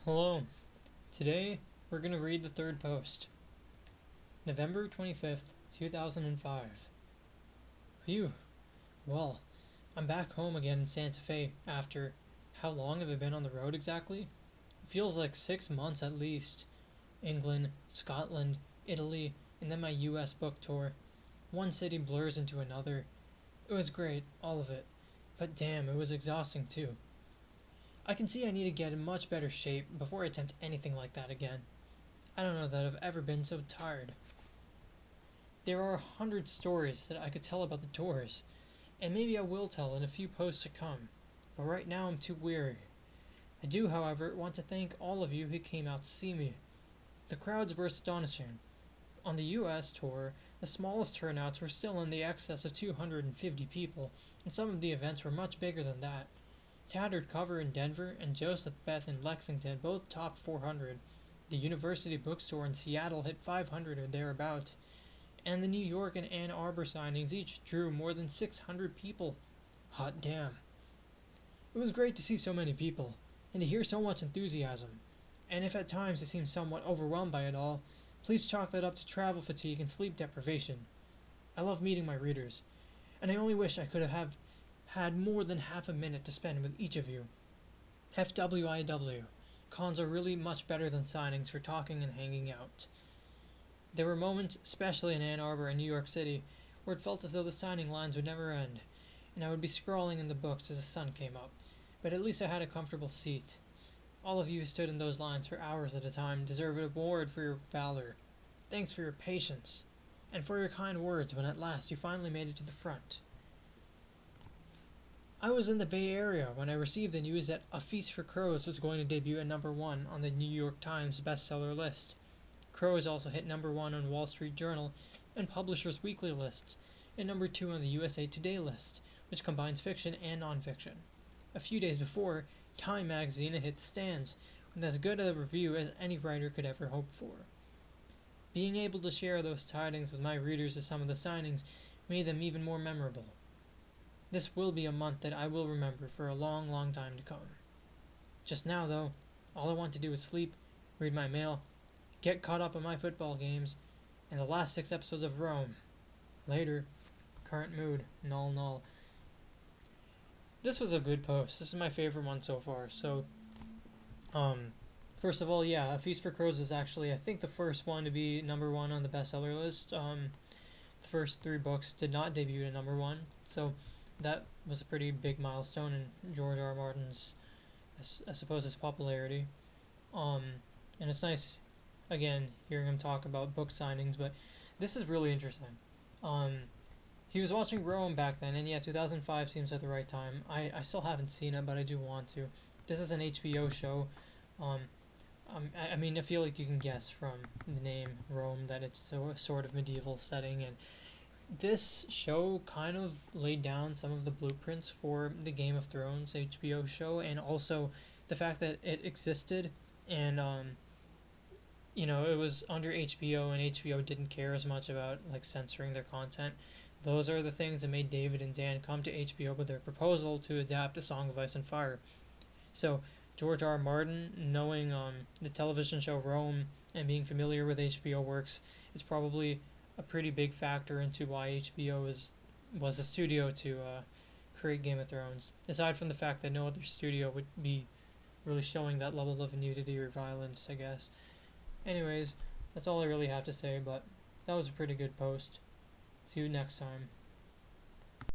Hello. Today we're going to read the third post. November 25th, 2005. Phew. Well, I'm back home again in Santa Fe after how long have I been on the road exactly? It feels like 6 months at least. England, Scotland, Italy, and then my US book tour. One city blurs into another. It was great, all of it. But damn, it was exhausting too. I can see I need to get in much better shape before I attempt anything like that again. I don't know that I've ever been so tired. There are 100 stories that I could tell about the tours, and maybe I will tell in a few posts to come, but right now I'm too weary. I do, however, want to thank all of you who came out to see me. The crowds were astonishing. On the US tour, the smallest turnouts were still in the excess of 250 people, and some of the events were much bigger than that. Tattered Cover in Denver and Joseph Beth in Lexington both topped 400. The University Bookstore in Seattle hit 500 or thereabouts, and the New York and Ann Arbor signings each drew more than 600 people. Hot damn. It was great to see so many people, and to hear so much enthusiasm. And if at times I seem somewhat overwhelmed by it all, please chalk that up to travel fatigue and sleep deprivation. I love meeting my readers, and I only wish I could have had more than half a minute to spend with each of you. FWIW. Cons are really much better than signings for talking and hanging out. There were moments, especially in Ann Arbor and New York City, where it felt as though the signing lines would never end, and I would be scrawling in the books as the sun came up, but at least I had a comfortable seat. All of you who stood in those lines for hours at a time deserve an award for your valor. Thanks for your patience, and for your kind words when at last you finally made it to the front. I was in the Bay Area when I received the news that A Feast for Crows was going to debut at #1 on the New York Times Bestseller list. Crows also hit #1 on Wall Street Journal and Publishers Weekly lists, and #2 on the USA Today list, which combines fiction and nonfiction. A few days before, Time magazine had hit the stands, with as good a review as any writer could ever hope for. Being able to share those tidings with my readers as some of the signings made them even more memorable. This will be a month that I will remember for a long, long time to come. Just now, though, all I want to do is sleep, read my mail, get caught up on my football games, and the last 6 episodes of Rome. Later. Current mood. Null null. This was a good post. This is my favorite one so far. So, first of all, yeah, A Feast for Crows was actually, I think, the first one to be #1 on the bestseller list. The first 3 books did not debut at #1, so that was a pretty big milestone in George R. R. Martin's, I suppose, his popularity. And it's nice, again, hearing him talk about book signings, but this is really interesting. He was watching Rome back then, and yeah, 2005 seems like the right time. I still haven't seen it, but I do want to. This is an HBO show. I mean, I feel like you can guess from the name Rome that it's a sort of medieval setting, and this show kind of laid down some of the blueprints for the Game of Thrones HBO show, and also the fact that it existed, and it was under HBO, and HBO didn't care as much about like censoring their content. Those are the things that made David and Dan come to HBO with their proposal to adapt A Song of Ice and Fire. So George R. R. Martin, knowing the television show Rome and being familiar with HBO works, it's probably a pretty big factor into why HBO was the studio to create Game of Thrones. Aside from the fact that no other studio would be really showing that level of nudity or violence, I guess. Anyways, that's all I really have to say, but that was a pretty good post. See you next time.